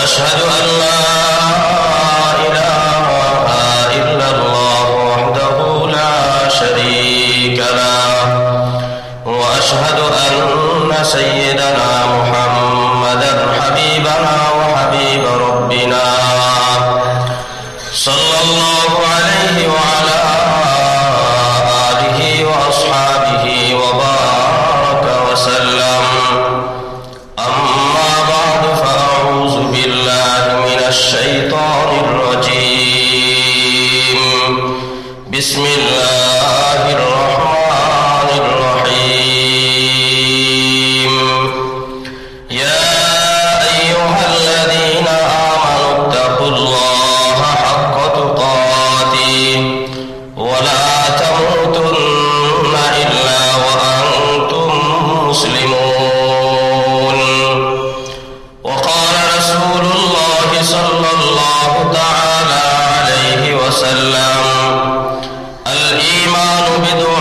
وأشهد أن لا إله إلا الله وحده لا شريك له وأشهد أن سيدنا محمدا حبيبنا وحبيب ربنا صلى الله عليه وعلى آله وأصحابه وبارك وسلم أما بعد فأعوذ بالله من الشيطان الرجيم بسم الله الرحمن الرحيم يا أيها الذين آمنوا اتقوا الله حق تقاته ولا تموتن إلا وأنتم مسلمون وقال رسول الله صلى الله تعالى عليه وسلم الإيمان بضع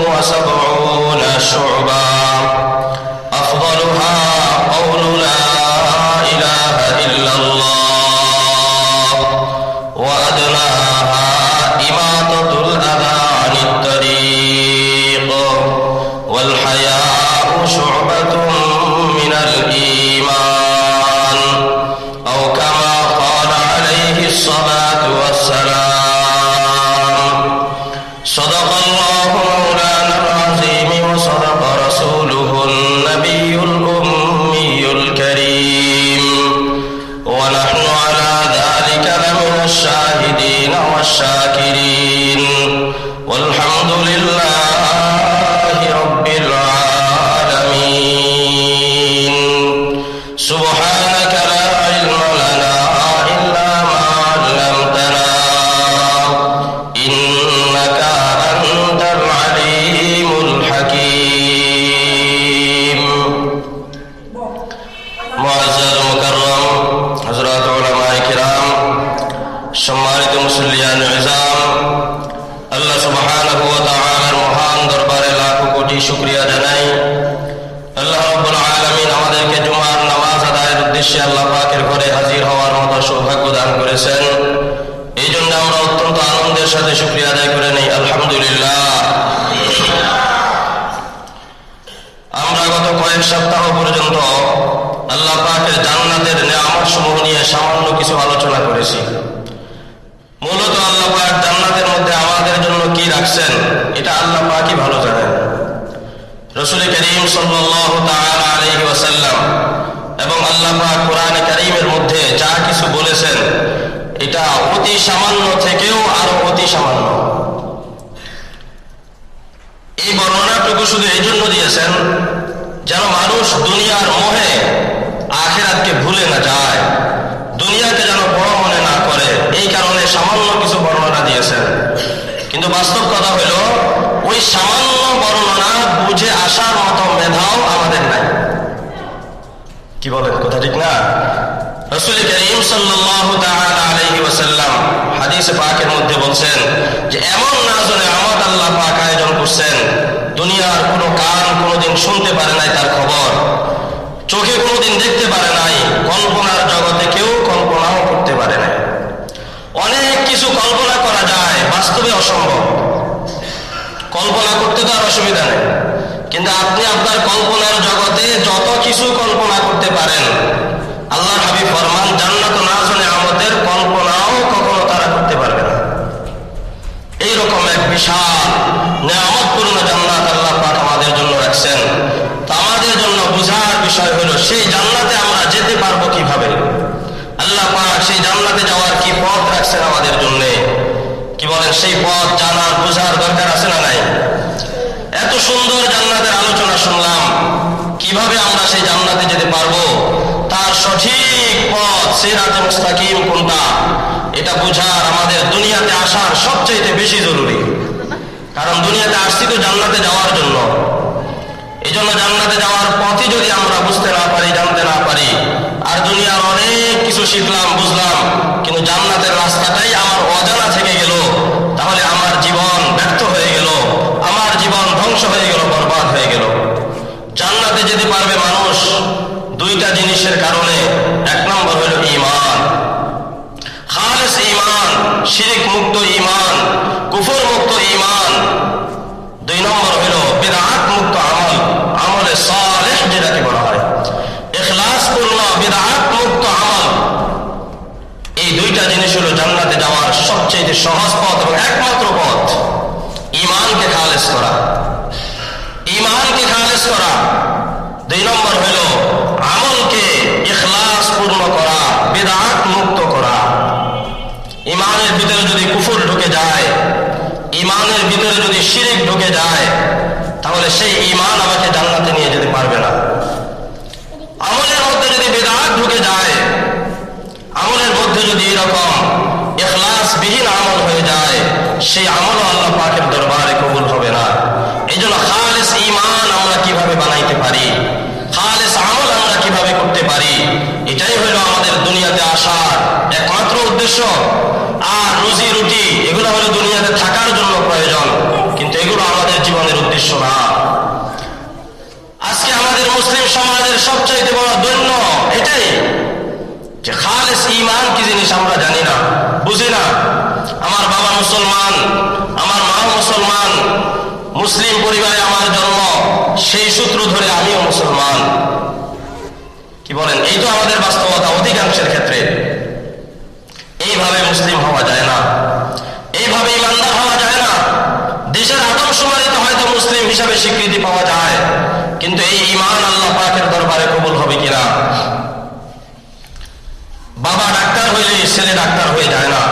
وسبعون شعبا أفضلها قول لا إله إلا الله وأدناها إماطة الأذى عن الطريق والحياء شعبة من الإيمان أو كما قال عليه الصلاة والسلام صدق الله مولانا العظيم وصدق رسوله النبي الأمي الكريم ونحن على ذلك لمن الشاهدين والشاكرين والحمد لله رب العالمين سبحانك لا علم لنا إلا ما علمتنا إنك أنت العليم الحكيم মুআজ্জাজ মুকাররম হযরত উলামায়ে কিরাম সম্মানিত মুসল্লিয়ান ইজাম আল্লাহ সুবহানাহু ওয়া তাআলার মহান দরবারে লাখ কোটি শুকরিয়া জানাই আল্লাহ রাব্বুল আলামিন আমাদেরকে জুমার নামাজ আদায়ের উদ্দেশ্যে আল্লাহ পাকের ঘরে হাজির হওয়ার মতো সৌভাগ্য দান করেছেন এই জন্য আমরা অত্যন্ত আনন্দের সাথে শুকরিয়া আদায় করে নেই আলহামদুলিল্লাহ আমরা গত কয়েক সপ্তাহ পর্যন্ত আল্লাহ পাকের জান্নাতের নিয়ামত সমূহ নিয়ে সামান্য কিছু আলোচনা করেছি মূলত আল্লাহ পাক জান্নাতের মধ্যে আমাদের জন্য কি রাখছেন এটা আল্লাহ পাকই ভালো জানেন রাসূল করিম সাল্লাল্লাহু তাআলা আলাইহি ওয়াসাল্লাম এবং আল্লাহ পাক কোরআনে কারীমের মধ্যে যা কিছু বলেছেন এটা অতি সামান্য থেকেও আরো অতি সামান্য এই বর্ণনাটুকু শুধু এই জন্য দিয়েছেন যেন মানুষ দুনিয়ার মোহে আখিরাতকে ভুলে না যায় দুনিয়াকে যেন বড় মনে না করে এই কারণে সামান্য কিছু বর্ণনা দিয়েছেন কিন্তু বাস্তব কথা হলো ওই সামান্য বর্ণনা বুঝে আসার মতো মেধাও আমাদের নাই কি বলেন কথা ঠিক না রাসূল করিম সাল্লাল্লাহু তাআলা আলাইহি ওয়াসাল্লাম হাদিসে পাকের মধ্যে বলছেন যে এমন নাজ নেয়ামত আল্লাহ পাক আয়োজন করছেন দুনিয়ার কোনো কান কোনোদিন শুনতে পারে নাই তার খবর চোখে কোনোদিন দেখতে পারে নাই কল্পনার জগতে কেউ কল্পনাও করতে পারে নাই অনেক কিছু কল্পনা করা যায় বাস্তবে অসম্ভব কল্পনা করতে তো আর অসুবিধা নেই কিন্তু আপনি আপনার কল্পনার জগতে যত কিছু কল্পনা করতে পারেন আল্লাহর হাবিব ফরমান জান্নাত ও নাজ নেয়ামতের কল্পনাও কখনো তারা করতে পারবে না এইরকম এক বিশাল নেয়ামতপূর্ণ জান্নাত আল্লাহ পাক আমাদের জন্য রাখছেন তো আমাদের জন্য বোঝার বিষয় হলো সেই জান্নাতে আমরা যেতে পারবো কিভাবে আল্লাহ পাক সেই জান্নাতে যাওয়ার কি পথ রাখছেন আমাদের জন্য কি বলেন সেই পথ জানার বোঝার দরকার আছে না নাই এত সুন্দর জান্নাতের আলোচনা শুনলাম কিভাবে আমরা সেই জান্নাতে যেতে পারবো তার সঠিক পথ সিরাতে মুস্তাকিম কোনটা এটা বোঝার আমাদের দুনিয়াতে আসার সবচেয়ে বেশি জরুরি কারণ দুনিয়াতে আসছি তো জান্নাতে যাওয়ার জন্য এই জন্য জান্নাতে যাওয়ার পথই যদি আমরা বুঝতে না পারি জানতে না পারি আর দুনিয়ার অনেক কিছু শিখলাম বুঝলাম কিন্তু জান্নাতের রাস্তাটাই আমার অজানা থেকে গেল তাহলে আমার জীবন ব্যর্থ হয়ে গেল আমার জীবন ধ্বংস হয়ে গেল বরবাদ হয়ে গেল জান্নাতে যেতে পারবে মানুষ দুইটা জিনিসের কারণে এক নম্বর হলো ঈমান সবচেয়ে সহজ পথ এবং একমাত্র পথ ঈমানকে খালেস করা। ঈমানকে খালেস করা। 2 নম্বর হলো আমলকে ইখলাস পূর্ণ করা, বিদআত মুক্ত করা। ঈমানের ভিতরে যদি কুফর ঢুকে যায়, ঈমানের ভিতরে যদি শিরক ঢুকে যায়, তাহলে সেই ঈমান আমাকে জান্নাতে নিয়ে যেতে পারবে না। আমলের মধ্যে যদি বিদআত ঢুকে যায়, আমলের মধ্যে যদি এরকম ইখলাসবিহীন আমল হয়ে যায়, সেই আমল আল্লাহ পাকের দরবারে কবুল হবে না। এই জন্য খালেস ঈমান আমরা কিভাবে বানাইতে পারি, খালেস আমল আমরা কিভাবে করতে পারি, এটাই হলো আমাদের দুনিয়াতে আসার একমাত্র উদ্দেশ্য। আর রুজি রুটি এগুলো হলো দুনিয়াতে থাকার জন্য প্রয়োজন, কিন্তু এগুলো আমাদের জীবনের উদ্দেশ্য না। আজকে আমাদের মুসলিম সমাজের সবচাইতে বড় দৈন্য এটাই যে খালেস ঈমান কি জিনিস আমরা জানি না, বুঝি না। আমার বাবা মুসলমান, আমার মা মুসলমান, মুসলিম পরিবারে আমার জন্ম, সেই সূত্র ধরে আমিও মুসলমান। কি বলেন? এই তো আমাদের বাস্তবতা অধিকাংশের ক্ষেত্রে। এইভাবে মুসলিম হওয়া যায় না, এইভাবে ইমানদার হওয়া যায় না। দেশের আদমশুমারিতে হয়তো মুসলিম হিসাবে স্বীকৃতি পাওয়া যায়, কিন্তু এই ঈমান আল্লাহ পাকের দরবারে কবুল হবে কিনা? বাবা ডাক্তার হইলে ছেলে ডাক্তার হয়ে যায় না,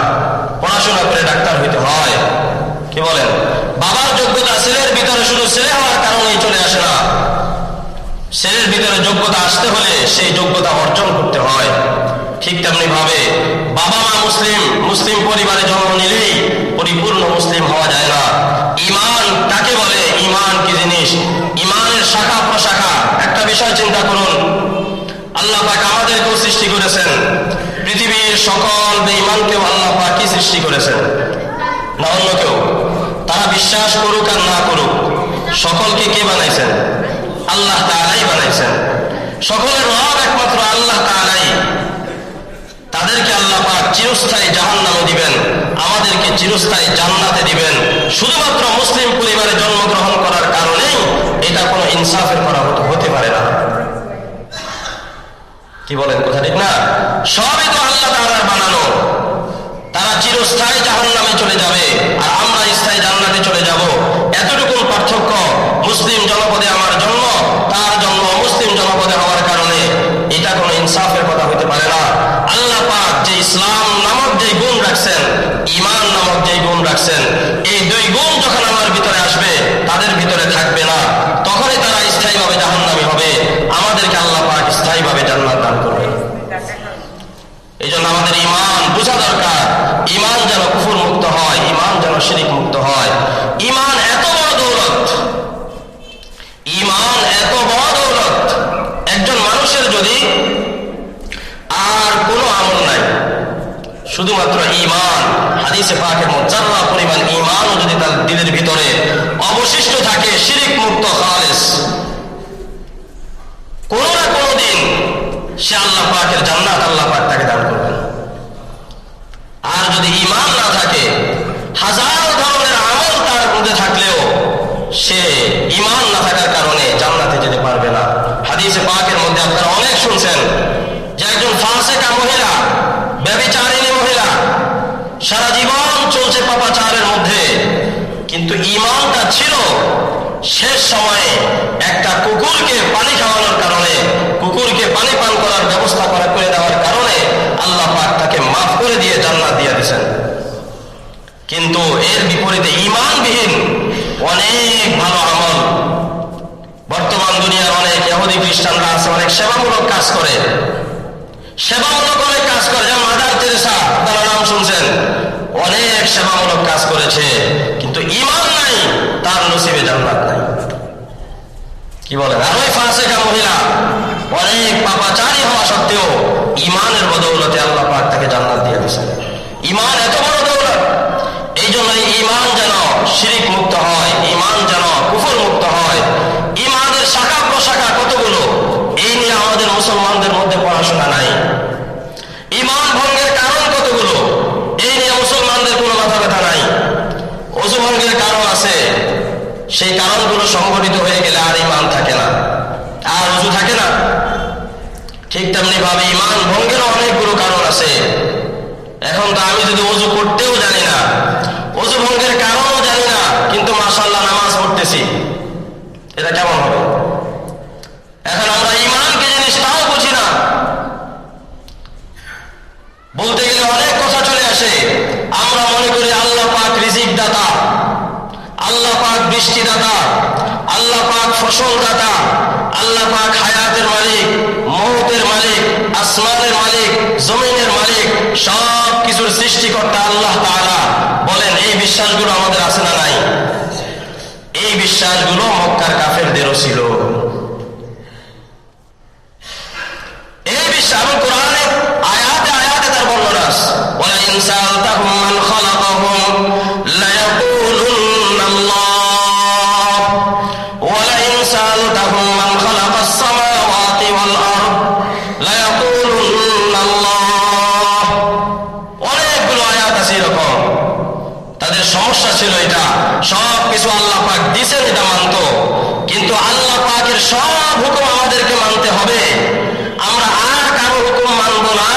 পড়াশোনা করে ডাক্তার হইতে হয়। কি বলেন? বাবার যোগ্যতা ছেলের ভিতরে শুধু ছেলে হওয়ার কারণেই চলে আসে না, ছেলের ভিতরে যোগ্যতা আসতে হলে সেই যোগ্যতা অর্জন করতে হয়। ঠিক তেমনি ভাবে বাবা মা মুসলিম, মুসলিম পরিবারে জন্ম নিলেই পরিপূর্ণ মুসলিম হওয়া যায় না। ঈমান কাকে বলে? ঈমান কি জিনিস? ঈমানের শাখা প্রশাখা। একটা বিষয় চিন্তা করুন, আল্লাহ পাক আমাদেরকেও সৃষ্টি করেছেন, পৃথিবীর সকল বেঈমানকেও আল্লাহ পাক কি সৃষ্টি করেছেন? না অন্য কেউ? তারা বিশ্বাস করুক আর না করুক, সকলকে কে বানাইছেন? আল্লাহ তাআলাই বানাইছেন। সকলের রব একমাত্র আল্লাহ তাআলাই। তাদেরকে আল্লাহ পাক চিরস্থায়ী জাহান্নামে দিবেন, আমাদেরকে চিরস্থায়ী জান্নাতে দিবেন, শুধুমাত্র মুসলিম পরিবারে জন্মগ্রহণ করার কারণেই। এটা কোনো ইনসাফের করা হতে পারে না। কি বলেন? কথা ঠিক না? সবই তো আল্লাহ তাআলার বানানো। তারা চিরস্থায়ী জাহান্নামে চলে যাবে আর আমরা স্থায়ী জান্নাতে চলে যাব, এতটুকু পার্থক্য। মুসলিম জনপদে আমার জন্ম, তার জন্ম মুসলিম জনপদে হওয়ার কারণে এটা কোনো ইনসাফের কথা হতে পারে না। আল্লাহ পাক যে ইসলাম নামক যে গুণ রাখছেন, ঈমান নামক যে গুণ রাখছেন, এই 2 গুণ যখন আমার ভিতরে আসবে, তাদের ভিতরে থাকবে না, তখনই তারা স্থায়ীভাবে জাহান্নামী হবে। আমাদেরকে আল্লাহ পাক স্থায়ীভাবে জান্নাত দান করবে। এই জন্য আমাদের ঈমান বোঝা দরকার। ঈমান যেন কুফর মুক্ত হয়, ঈমান যেন শিরক মুক্ত হয়। ঈমান এত বড় দৌলত, ঈমান এত বড় দৌলত। একজন মানুষের যদি আর কোনো আমল নাই, শুধুমাত্র ঈমান, হাদিসে পাকের মুজাররা পরিমাণ ঈমানও যদি তার দিলের ভিতরে অবশিষ্ট থাকে, শিরক মুক্ত খালেস, কোনো না কোনো দিন সে আল্লাহ পাকের জান্নাত আল্লাহ পাক তাকে দান করবেন। আর যদি ঈমান না থাকে, হাজার ধরনের আমল তার মধ্যে থাকলেও সে ঈমান না থাকার কারণে জান্নাতে যেতে পারবে না। হাদিসে পাকের মধ্যে আপনারা অনেক শুনছেন যে একজন ফাসিকা মহিলা, ব্যভিচারিণী মহিলা, সারা জীবন চলছে পাপাচারের মধ্যে, কিন্তু ঈমানটা ছিল। শেষ সময়ে একটা কুকুরকে পানি খাওয়ানোর কারণে, কুকুরকে পানি পান করার ব্যবস্থা করে দেওয়ার কারণে আল্লাহ পাক তাকে মাফ করে দিয়ে জান্নাত দিয়ে দিয়েছেন। কিন্তু এর বিপরীতে ঈমানবিহীন অনেক ভালো আমল, বর্তমান দুনিয়ার অনেক ইহুদি খ্রিস্টানরা আছে, অনেক সেবামূলক কাজ করে, সেবামূলক অনেক কাজ করে। যেমন মাদার তেরেসা, আপনারা নাম শুনছেন, অনেক সেবামূলক কাজ করেছে, কিন্তু ঈমান নাই, তার নসিবে জান্নাত নাই। কি বলেন? আর ওই ফাসিকা মহিলা অনেক পাপাচারী হওয়া সত্ত্বেও ঈমানের বদৌলতে আল্লাহ পাক তাকে জান্নাত দিয়ে দিয়েছেন। ঈমান এত বড় দৌলত। এই জন্য ঈমান যেন শিরক মুক্ত হয়, ঈমান যেন কুফর মুক্ত হয়। ঈমানের শাখা প্রশাখা কতগুলো, এই নিয়ে আমাদের মুসলমানদের মধ্যে পড়াশোনা নাই। ঈমান ভঙ্গের কারণ কতগুলো, এই নিয়ে মুসলমানদের কোনো মাথা ব্যথা নাই। ওযু ভঙ্গের কারণ আছে, সেই কারণগুলো সংঘটিত হয়ে গেলে আর ঈমান থাকে না, আর ওযু থাকে না। ঠিক তেমনি ভাবে ঈমান ভঙ্গেরও অনেকগুলো কারণ আছে। এখন তো আমি যদি ওযু করতেও জানি আসে আমরা মনে করি আল্লাহ পাক রিজিক দাতা, আল্লাহ পাক বৃষ্টি দাতা, আল্লাহ পাক ফসল দাতা, আল্লাহ পাক হায়াতের মালিক, মওতের মালিক, আসমানের মালিক, জমিনের মালিক, সব কিছুর সৃষ্টিকর্তা আল্লাহ তাআলা। বলেন এই বিশ্বাসগুলো আমাদের আছে না নাই? এই বিশ্বাসগুলো মক্কার কাফেরদেরও ছিল। এই বিশ্বাস এবং কোরআনে আয়াতে আয়াতে তার বর্ণনা আছে। ওয়ালা ইন সাআলতাহুম মান খালাকাহুম লায়াকুলুন্না আল্লাহ ওয়ালা ইন সাআলতাহুম মান খালাকাস সামাওয়াতি ওয়াল আরদ লায়াকুলুন্না আল্লাহ। অনেকগুলো আয়াত আছে এরকম। তাদের সমস্যা ছিল এটা, সব কিছু আল্লাহ পাক দিয়েছেন এটা মানতো, কিন্তু আল্লাহ পাকের সব হুকুম আমাদেরকে মানতে হবে, আমরা আর কারো হুকুম মানবো না,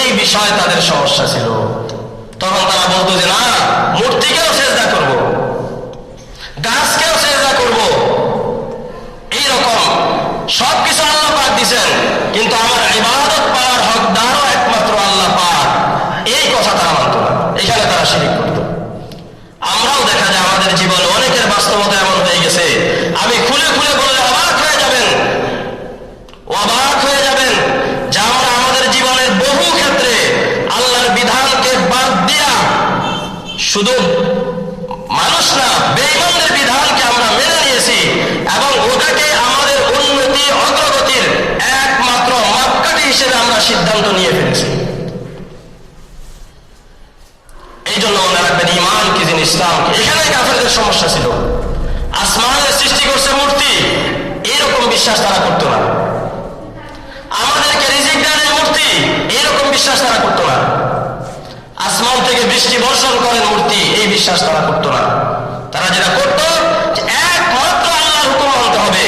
এই বিষয়ে তাদের সমস্যা ছিল। তখন তারা বলতো যে না, মূর্তিকেও সেজদা করব, গাছকেও সেজদা করব, এইরকম সবকিছু আল্লাহ পাক দিয়েছেন, কিন্তু আমার ইবাদত পাওয়ার হকদারও একমাত্র আল্লাহ পাক, এই কথা তারা মানত না। এখানে তারা শিরক করত। আমরাও দেখা যায় আমাদের জীবনে অনেকের বাস্তবতা এমন হয়ে গেছে, আমি খুলে খুলে বললে অবাক হয়ে যাবেন, অবাক হয়ে যাবেন যে আমরা আমাদের জীবনের বহু ক্ষেত্রে আল্লাহর বিধানকে বাদ দিয়া শুধু মানুষ না, বেঈমানদের বিধানকে আমরা মেনে নিয়েছি এবং ওটাকে আমাদের উন্নতি অগ্রগতির একমাত্র মাপকাঠি হিসেবে আমরা সিদ্ধান্ত নিয়ে ফেলেছি। এই জন্য মনে রাখবেন ঈমান কি জিনিস, ইসলাম কি। এখানে কাফেরদের সমস্যা ছিল। আসমানের সৃষ্টি করছে মূর্তি, এইরকম বিশ্বাস তারা করতো না। আমাদেরকে রিজিক দেন মূর্তি, এইরকম বিশ্বাস তারা করতো না। আসমান থেকে বৃষ্টি বর্ষণ করেন মূর্তি, এই বিশ্বাস তারা করতো না। তারা যেটা করতো যে একমাত্র আল্লাহর হুকুম মানতে হবে,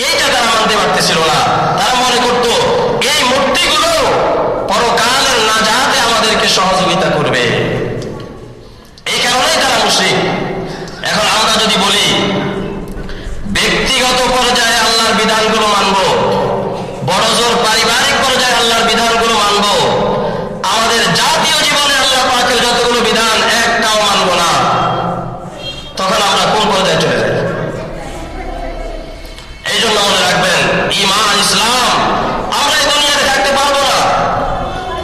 এইটা তারা মানতে পারতেছিল না। তারা মনে করতো এই মূর্তিগুলো পরকালের নাজাতে আমাদেরকে সহযোগিতা করবে, এই কারণেই তারা মুশরিক। এখন আমরা যদি বলি ব্যক্তিগত পর্যায়ে আল্লাহর বিধানগুলো মানব, বড় জোর পারিবারিক পর্যায়ে আল্লাহর বিধানগুলো মানব, আমাদের জাতীয় জীবনে আল্লাহ পাকের যতগুলো বিধান একটাও মানব না, তখন আমরা কোন পর্যায়ে চলে যাই? এই জন্য মনে রাখবেন ঈমান ইসলাম, আমরা এই দুনিয়াতে থাকতে পারবো না,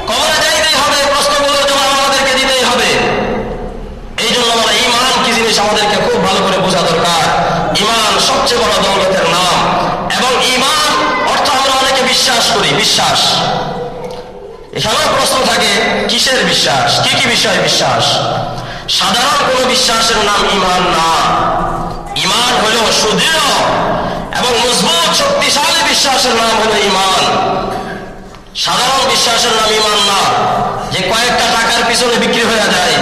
কবরে যাইতেই হবে, প্রশ্নগুলোর জবাব আমাদেরকে দিতেই হবে। এই জন্য আমরা ঈমান কি জিনিস আমাদেরকে খুব ভালো করে বোঝা দরকার। ঈমান সবচেয়ে বড় দৌলতের নাম, এবং ঈমান অর্থ আমরা অনেকে বিশ্বাস করি, বিশ্বাস। এখানেও প্রশ্ন থাকে কিসের বিশ্বাস, কি কি বিষয়ে বিশ্বাস। সাধারণ কোন বিশ্বাসের নাম ঈমান না। ঈমান হলো সুদৃঢ় এবং মজবুত শক্তিশালী বিশ্বাসের নাম হলো ঈমান। সাধারণ বিশ্বাসের নাম ঈমান না, যে কয়েকটা টাকার পিছনে বিক্রি হয়ে যায়,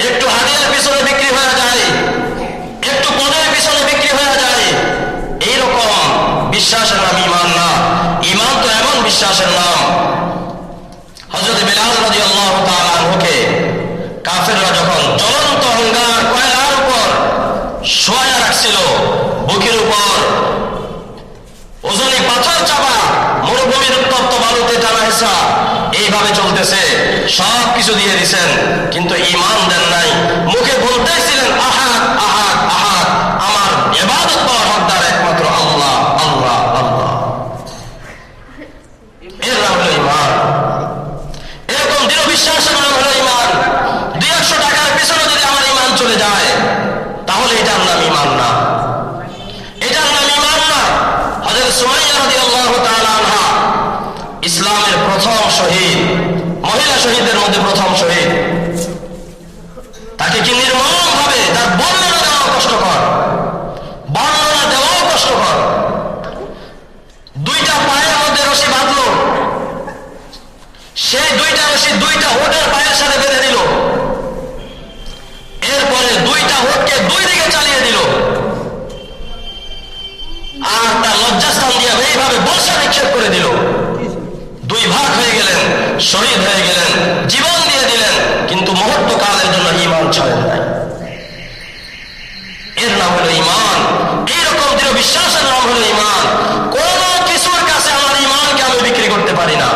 একটু হাদিয়ার পিছনে বিক্রি হয়ে যায়, একটু পদের পিছনে বিক্রি হয়ে যায়, এইরকম বিশ্বাসের নাম ঈমান না। ঈমান তো এমন বিশ্বাসের নাম, হযরত বিলাল রাদিয়াল্লাহু তাআলা আনহুকে কাফেররা যখন জ্বলন্ত অঙ্গার কয়লার উপর শোয়া রাখছিল, বুকের উপর ওজনে পাথর চাপা, মরুভূমির উত্তপ্ত বালুতে টানা হেঁচা, এইভাবে চলতেছে, সব কিছু দিয়ে দিছেন, কিন্তু ঈমান দেন নাই। মুখে বলতেছিলেন আহাদ আহাদ আহাদ, আমার ইবাদত পাওয়ার হকদার একমাত্র আল্লাহ আল্লাহ আল্লাহ। এর নাম হলো ঈমান। এরকম দৃঢ় বিশ্বাসের নাম হলো ঈমান। 200 টাকার পিছনে যদি আমার ঈমান চলে যায়, তাহলে এটার নাম ঈমান না, এটার নাম ঈমান না। হযরত সুমাইয়া রাদিয়াল্লাহু তাআলা আনহা ইসলামের প্রথম শহীদ, মহিলা শহীদদের মধ্যে প্রথম শহীদ। তাকে কি নির্মম ভাবে, তার বর্ণনা দেওয়া কষ্টকর, বর্ণনা দেওয়াও কষ্টকর। 2টা পায়ের মধ্যে রশি বাঁধলো, সেই 2টা রশি 2টা ওটের পায়ের সাথে বেঁধে দিল, এরপরে 2টা ওটকে 2 দিকে চালিয়ে দিল, আর তার লজ্জাস্থান দিয়ে এইভাবে বর্ষা নিক্ষেপ করে দিল। 2 ভাগ হয়ে গেলেন, শহীদ হয়ে গেলেন, জীবন দিয়ে দিলেন, কিন্তু মুহূর্তকালের জন্য ঈমান ছাড়েন নাই। এর নাম হলো ঈমান। এইরকম দৃঢ় বিশ্বাসের নাম হলো ঈমান। কোন কিছুর কাছে আমার ঈমানকে আমি বিক্রি করতে পারি না,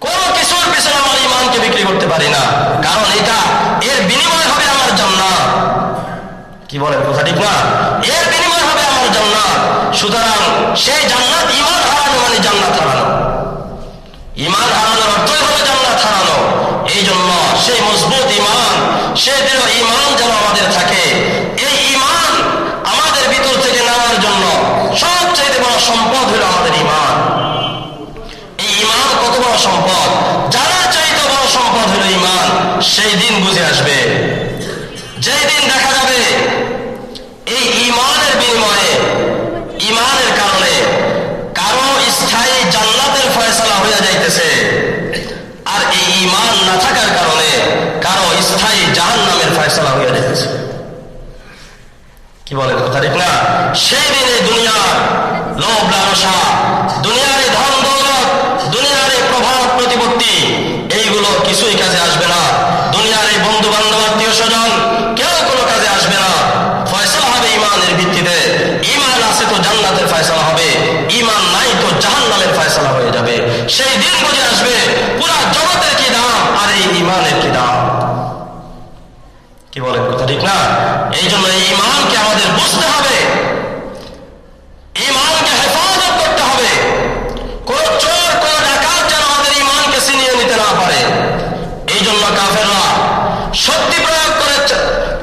কোন কিছুর পিছনে আমার ঠিক না? এর বিনিময় হবে আমার জান্নাত। সুতরাং সেই জান্নাত, ঈমান হারানো মানে জান্নাত হারানো। ঈমান হারানোর অর্থই হলো জান্নাত হারানো। এই জন্য সেই মজবুত ঈমান, সেই দৃঢ় ঈমান যেন আমাদের থাকে। এই ঈমান আমাদের ভিতর থেকে নেওয়ার জন্য সবচেয়ে বড় সম্পদ হলো আমাদের ঈমান। এই ঈমান কত বড় সম্পদ! যারা চাইতে বড় সম্পদ হলো ঈমান। সেই দিন বুঝে আসবে, যেই দিন দেখা যাবে এই ঈমানের বিনিময়ে, ঈমানের কারণে কারো স্থায়ী জান্নাতের ফয়সালা হয়ে যাইতেছে, আর এই ঈমান না থাকার কারণে কারো স্থায়ী জাহান্নামের ফয়সালা হয়ে যাইতেছে। কি বলেন কথা ঠিক না? সেই দিনে দুনিয়ার লোভ লালসা, দুনিয়ার এই ধন দৌলত, দুনিয়ার এই প্রভাব প্রতিপত্তি, এইগুলো কিছুই কাজে আসবে না। দুনিয়ার এই বন্ধু বান্ধব, আত্মীয় স্বজন, কেউ কোনো কাজে আসবে না। ফয়সালা হবে ঈমানের ভিত্তিতে। ঈমান আছে তো জান্নাতের ফয়সালা হবে, ঈমান নাই তো জাহান্নামের ফয়সালা হয়ে যাবে। সেই দিন বুঝে আসবে পুরা জগতের কি দাম আর এই ঈমানের কি দাম। কি বলেন কথা ঠিক না? এই জন্য এই ঈমানকে আমাদের বুঝতে হবে, ঈমানকে হেফাজত করতে হবে। কোন চোর, কোন ডাকাত যেন আমাদের ঈমানকে ছিনিয়ে নিতে না পারে। এই জন্য কাফেররা শক্তি প্রয়োগ করে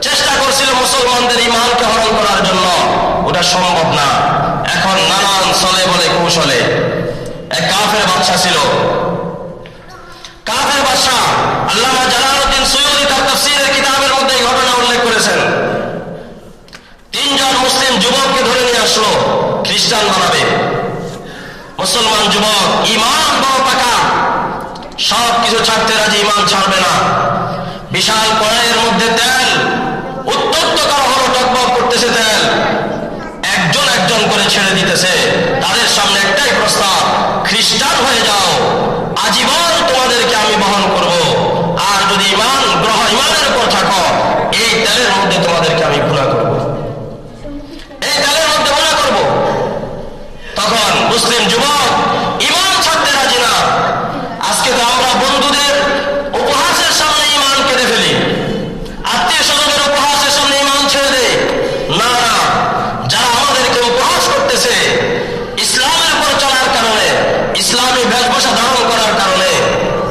চেষ্টা করছিল মুসলমানদের ঈমানকে হরণ করার জন্য। ওটা সম্ভব না। এখন নানান ছলে বলে কৌশলে এক কাফের বাদশা ছিল। কাফের বাদশা আল্লামা জালালউদ্দিন সুয়ুতী তার তাফসীরের কিতাবের মধ্যে এই ঘটনা উল্লেখ করেছেন। তিনজন মুসলিম যুবককে ধরে নিয়ে আসলো খ্রিস্টান বানাবে। মুসলমান যুবক, ঈমান বড় পাকা, সব কিছু ছাড়তে রাজি, ঈমান ছাড়বে না। বিশাল কড়াইয়ের মধ্যে তেল উত্তপ্ত করা হলো, টকবক করতেছে তেল। একজন একজন করে ছেড়ে দিতেছে। তাদের সামনে একটাই প্রস্তাব, খ্রিস্টান হয়ে যাও, আজীবন তোমাদেরকে আমি বহন করব। আর যদি ঈমানের উপর থাকো, এই তেলের মধ্যে তোমাদেরকে আমি ভুনা করব, এই তেলের মধ্যে ভুনা করব। তখন মুসলিম যুবক ঈমান ছাড়তে রাজি না। আজকে তো আমরা বন্ধুদের উপহাসের সামনে ঈমান কেড়ে ফেলি, আত্মীয় স্বজনের উপহাসের সামনে ঈমান ছেড়ে দেই। না না, যারা আমাদেরকে উপহাস করতেছে ইসলামের উপর চলার কারণে, ইসলামী বেশভূষা ধারণ করার কারণে,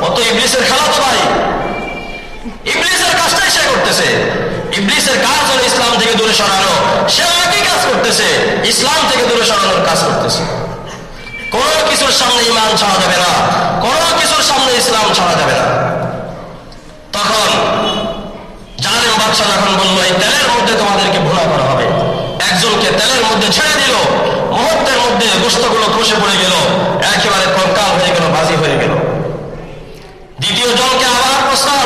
অত ইবলিসের খালাতো ভাই, ইবলিসের কাজটাই সে করতেছে। ইবলিসের কাজ হলো ইসলাম থেকে দূরে সরানো। সে একই কাজ করতেছে, ইসলাম থেকে দূরে সরানোর কাজ করতেছে। কোন কিছুর সামনে ঈমান ছাড়া যাবে না, কোন কিছুর সামনে ইসলাম ছাড়া যাবে না। তখন জালেম বাদশা যখন বলল এই তেলের মধ্যে তোমাদেরকে ভুনা করা হবে, একজনকে তেলের মধ্যে ছেড়ে দিল। মুহূর্তের মধ্যে গোশতগুলো খসে পড়ে গেল, একেবারে কঙ্কাল হয়ে গেল, ভাজি হয়ে গেল। দ্বিতীয় জনকে আবার প্রস্তাব,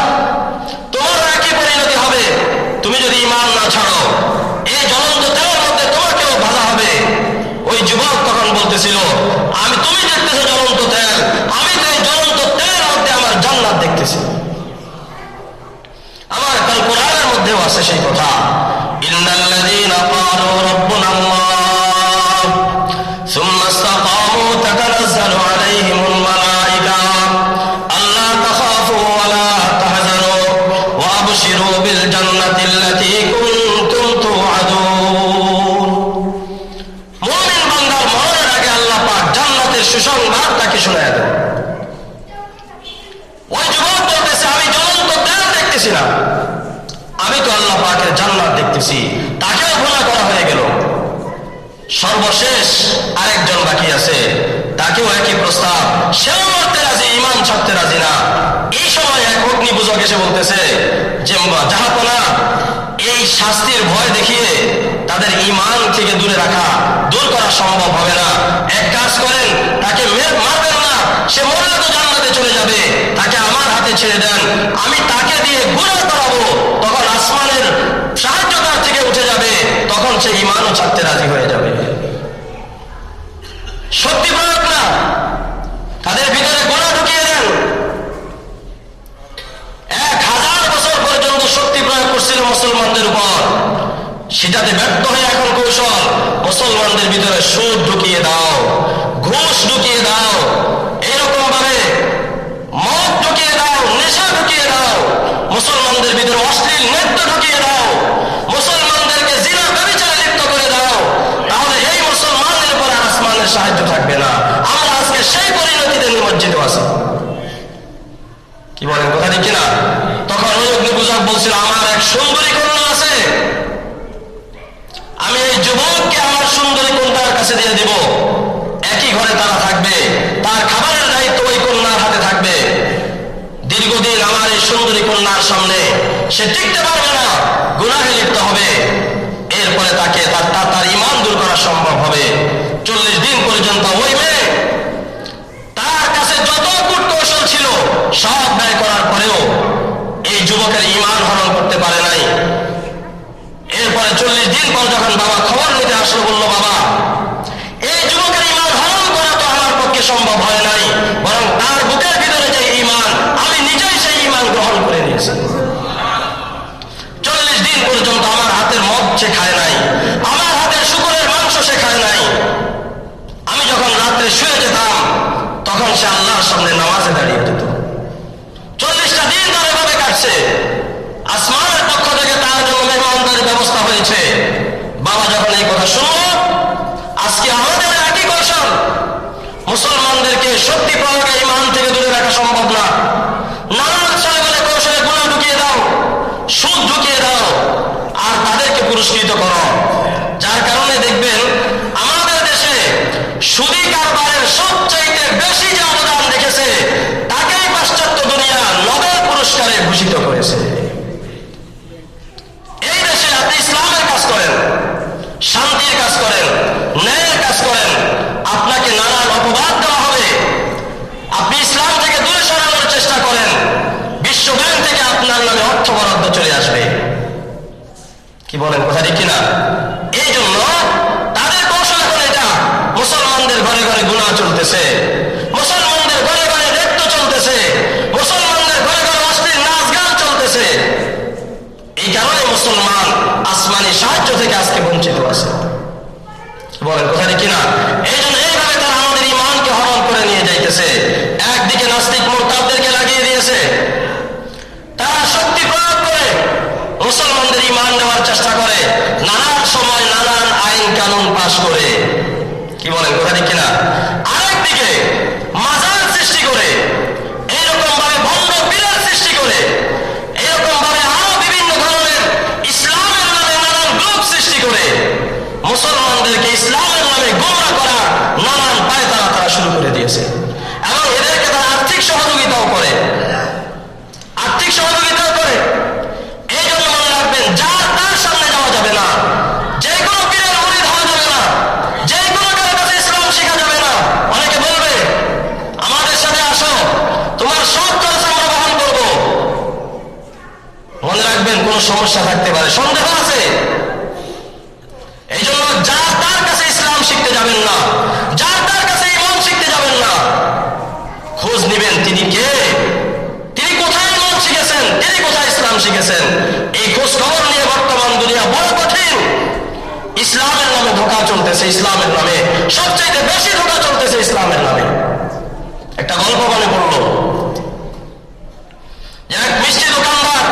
তোমার একই পরিণতি হবে, তুমি যদি ঈমান না ছাড়ো, এই জ্বলন্ত তেলের মধ্যে তোমাকেও ভাজা হবে। ওই যুবক তখন বলতেছিল, তুমি দেখতেছো জ্বলন্ত তেল, আমি তো এই জ্বলন্ত তেলের মধ্যে আমার জান্নাত দেখতেছি। আমার কাল কোরআনের মধ্যেও আছে সেই কথা, ইন্নাল্লাযীনা ক্বালু রাব্বুনাল্লাহ সুম্মা ইসতাকামু তাতানাজ্জালু আলাইহিমুল মালায়েকা আল্লা তাখাফু ওয়া লা তাহজানু ওয়া আবশিরু বিল জান্নাতিল্লাতী কুনতুম তুআদুন। মুমিন বান্দার মরণের আগে আল্লাহ পাক জান্নাতের সুসংবাদ তাকে শোনায় দেন। ওই যুবক বলতেছে, আমি জ্বলন্ত তেল দেখতেছি না, আমি তো আল্লাহ পাকের জান্নাত দেখতেছি। তাকেও ভুনা করা হয়ে গেল। সর্বশেষ আরেকজন বাকি আছে, তাকেও একই প্রস্তাব, সেও মরতে রাজি, ঈমান ছাড়তে রাজি না। এই সময় এক অগ্নিপূজক এসে বলতেছে যে জাহাপনা, এই শাস্তির ভয় দেখিয়ে তাদের ঈমান থেকে দূরে রাখা, দূর করা সম্ভব হবে না। এক কাজ করেন, তাকে মারবেন না, সে মরলে তো জান্নাতে চলে যাবে, তাকে আমার হাতে ছেড়ে দেন, আমি তাকে দিয়ে গুনাহ করাবো। তখন আসমানের সাহায্য তার থেকে উঠে যাবে, তখন সে ঈমানও ছাড়তে রাজি হয়ে যাবে। সত্যি প্রয়োগ না, তাদের ভিতরে গুনাহ ঢুকিয়ে দেন। 1000 বছর পর্যন্ত শক্তি প্রয়োগ করছিল মুসলমানদের উপর, সেটাতে ব্যর্থ হয়ে এখন কৌশল, মুসলমানদের ভিতরে সুদ ঢুকিয়ে দাও, ঘুষ ঢুকিয়ে দাও, এরকম ভাবে মদ ঢুকিয়ে দাও, নেশা ঢুকিয়ে দাও, মুসলমানদের ভিতরে অশ্লীল নৃত্য ঢুকিয়ে দাও, মুসলমানদেরকে জিনা ব্যভিচারে কি বলেন, কথা ঠিক কিনা? তখন ওই অগ্নিপূজক বলছিল, আমার এক সুন্দরী কন্যা আছে, আমি এই যুবককে আমার সুন্দরী কন্যার কাছে দিয়ে দিব, একই ঘরে তারা থাকবে, তার খাবারের দায়িত্ব ওই কন্যার হাতে থাকবে। দীর্ঘদিন আমার এই সুন্দরী কন্যার সামনে সে টিকতে পারবে না, গুনাহে লিপ্ত হবে, এরপরে তাকে তার ঈমান দূর করা সম্ভব হবে। 40 দিন পর্যন্ত ওই মেয়ে তার কাছে যত কূটকৌশল ছিল সব ব্যয় করার পরেও এই যুবকের ঈমান হরণ করতে পারে নাই। এরপরে 40 দিন পর যখন বাবা খবর নিতে আসলো, বলল, বাবা, এই যুবকের ঈমান হরণ করা তো আমার পক্ষে সম্ভব হয় নাই, বরং তার বুকের ভিতরে যে ঈমান, আমি নিজেই সেই ঈমান গ্রহণ করে নিয়েছি। 40 দিন পর্যন্ত আমার হাতের মদ সে খায় নাই, আমার হাতের শুকরের মাংস সে খায় নাই। আমি যখন রাত্রে শুয়ে যেতাম তখন সে আল্লাহর সামনে নামাজে দাঁড়িয়ে যেত। 40টা দিন তার এভাবে কাটছে। আসমানের পক্ষ থেকে তার জন্য মেহমানদারির ব্যবস্থা হয়েছে। বাবা যখন এই কথা শুনল, আজকে আমাদের একই কৌশল, মুসলমানদেরকে শক্তি প্রয়োগে ঈমান থেকে দূরে রাখা সম্ভব না। নানান ছেলে বলে কৌশলে গুনাহ ঢুকিয়ে দাও, সুদ ঢুকিয়ে দাও, আর তাদেরকে পুরস্কৃত করো। যার কারণে দেখবেন আমাদের দেশে সুদী কারবারের সবচাইতে বেশি যে অবদান রেখেছে, তাকেই পাশ্চাত্য দুনিয়া নোবেল পুরস্কারে ভূষিত করেছে। এই দেশে আপনি ইসলামের কাজ করেন, শান্তির কাজ করেন, ন্যায়ের কাজ করেন, আপনাকে নানান অপবাদ দেওয়া হবে। আপনি ইসলাম থেকে দূরে সরানোর চেষ্টা করেন, বিশ্ব ব্যাংক থেকে আপনার নামে অর্থ বরাদ্দ চলে আসবে। কি বলেন, কথা ঠিক কিনা? এই জন্য তাদের কৌশল এখন এটা, মুসলমানদের ঘরে ঘরে গুনাহ চলতেছে, মুসলমানদের ঘরে ঘরে নৃত্য চলতেছে, মুসলমানদের ঘরে ঘরে অশ্লীল নাচ গান চলতেছে। এই কারণে মুসলমান আসমানি সাহায্য থেকে আজকে বঞ্চিত আছে। বলেন, কথা ঠিক কিনা? এই জন্য এইভাবে তারা আমাদের ঈমানকে হরণ করে নিয়ে যাইতেছে। একদিকে নাস্তিক মুরতাদদেরকে লাগিয়ে দিয়েছে, তারা শক্তি প্রয়োগ করে মুসলমানদের ঈমান নেওয়ার চেষ্টা করে, নানান সময় নানান আইন কানুন পাশ করে। কি বলেন, কথা ঠিক কিনা? আরেকদিকে মাজার সৃষ্টি করে, এইরকম ভাবে ভণ্ড পীরের সৃষ্টি করে, এইরকম ভাবে আরো বিভিন্ন ধরনের ইসলামের নামে নানান গ্রুপ সৃষ্টি করে মুসলমানদেরকে ইসলামের নামে গোমরাহ করা নানান পায়তারা তারা শুরু করে দিয়েছে। এবং এদেরকে তারা আর্থিক সহযোগিতাও করে, আর্থিক সহযোগিতাও করে। এই জন্য মনে রাখবেন, যার তার সামনে যাওয়া যাবে না, যে কোনো পীরের মুরিদ হওয়া যাবে না, যে কোনো কারোর কাছে ইসলাম শেখা যাবে না। অনেকে বলবে, আমাদের সাথে আসো, তোমার সব খরচ আমরা বহন করবো। মনে রাখবেন, কোন সমস্যা থাকতে পারে, সন্দেহ আছে। এই জন্য যার তার কাছে ইসলাম শিখতে যাবেন না, যার তার কাছে ঈমান শিখতে যাবেন না। খোঁজ নিবেন তিনি কে, তিনি কোথায় ঈমান শিখেছেন, তিনি কোথায় ইসলাম শিখেছেন। এই খোঁজ খবর নিয়ে বর্তমান দুনিয়া বড় কঠিন। ইসলামের নামে ধোঁকা চলতেছে, ইসলামের নামে সবচেয়ে বেশি ধোঁকা চলতেছে, ইসলামের নামে। একটা গল্প মনে পড়লো, এক মিষ্টি দোকানদার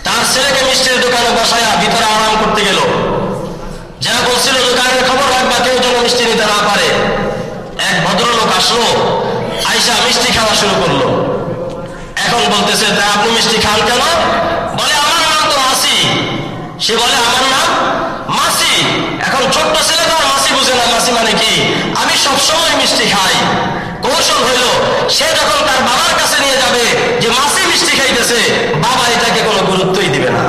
তার ছেলেকে মিষ্টির দোকানে বসায়া ভিতরে আরাম করতে গেল। যা বলছিল, দোকানের খবর রাখবা, কেউ যেন মিষ্টি নিতে না পারে। এক ভদ্রলোক আসলো, আইসা মিষ্টি খাওয়া শুরু করলো। এখন বলতেছে, তা আপনি মিষ্টি খান কেন? বলে, আমার নাম তো মাসি। সে বলে, আমার নাম মাসি। এখন ছোট্ট ছেলে তো আর মাসি বুঝে না, মাসি মানে কি। আমি সবসময় মিষ্টি খাই। কৌশল হইল, সে যখন তার বাবার কাছে নিয়ে যাবে যে মাসি মিষ্টি খাইতেছে, বাবা এটাকে কোনো গুরুত্বই দিবে না।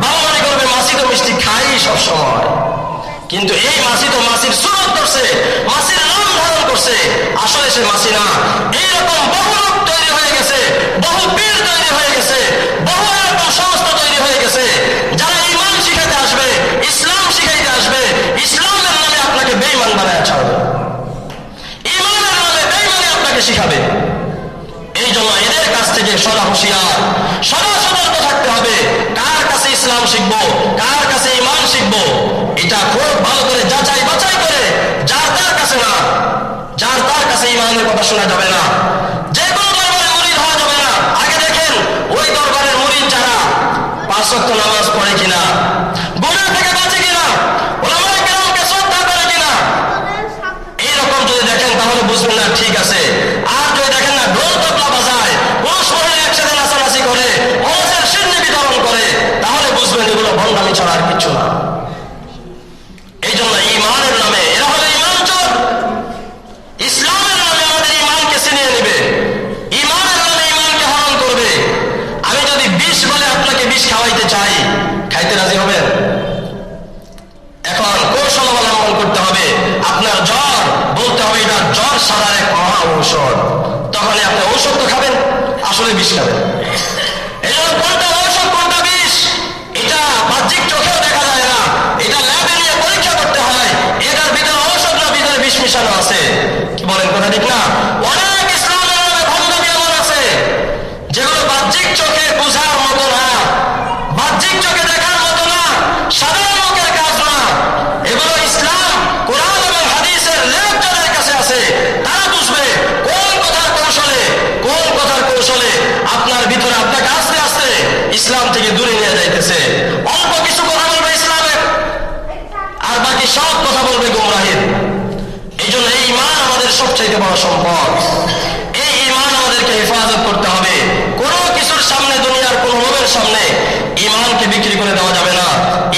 বাবা মনে করবে, মাসি তো মিষ্টি খাই সবসময়। কিন্তু এই মাসি তো মাসির সুরত করছে, মাসির নাম ধারণ করছে, আসলে সে মাসি না। এইরকম বহু লোক তৈরি হয়ে গেছে, বহু পীর তৈরি হয়ে গেছে, বহু এরকম সংস্থা তৈরি হয়ে গেছে, যারা ঈমান শিখাতে আসবে, ইসলাম শিখাইতে আসবে, ইসলামের নামে আপনাকে বেঈমান বানায় ছাড়বে, ঈমানের নামে বেঈমানি আপনাকে শিখাবে। এই জন্য এদের কাছ থেকে সদা হুঁশিয়ার, সদা সতর্ক থাকতে হবে। কার কাছে ইসলাম শিখবো, কার কাছে ঈমান শিখবো, এটা খুব ভালো করে যাচাই বাছাই করে, যার তার কাছে না, যার তার কাছে ঈমানের কথা শোনা যাবে না। যে কোনো দরবারে মুরিদ হওয়া যাবে না। আগে দেখেন, ওই দরবারের মুরিদ যারা 5 ওয়াক্ত নামাজ পড়ে কিনা, গুনাহ থেকে বাঁচে কিনা, উলামায়ে কেরামকে শ্রদ্ধা করে কিনা, এইরকম যদি দেখেন তাহলে বুঝবেন না ঠিক আছে। আর যদি দেখেন না, ঢোল তবলা ঔষধ, তখনই আপনি ঔষধ তো খাবেন, আসলে বিষ খাবেন। এই জন্য কোনটা ঔষধ কোনটা বিষ এটা বাহ্যিক চোখেও দেখা যায় না, এটা ল্যাবে নিয়ে পরীক্ষা করতে হয় এটার ভিতরে ঔষধ না ভিতরে বিষ মিশানো আছে। কি বলেন কথা ঠিক না? অনেক ইসলামের নামে ভণ্ডামি এমন আছে যেগুলো বাহ্যিক চোখে বোঝার মতো না, বাহ্যিক চোখে দেখার মতো না, সাধারণ লোকের কাজ না। এগুলো ইসলাম কোরআন এবং হাদিসের লেখ যাদের কাছে আছে তারা বুঝবে কোন কথার কৌশলে আপনার ভিতরে আপনাকে আস্তে আস্তে ইসলাম থেকে দূরে নিয়ে যাইতেছে। অল্প কিছু কথা বলবে ইসলামের, আর বাকি সব কথা বলবে গোমরাহির। এই জন্য এই ঈমান আমাদের সবচাইতে বড় সম্পদ। এই ঈমান আমাদেরকে হেফাজত করতে হবে। কোনো কিছুর সামনে, দুনিয়ার কোন লোভের সামনে ঈমানকে বিক্রি করে দেওয়া যাবে না।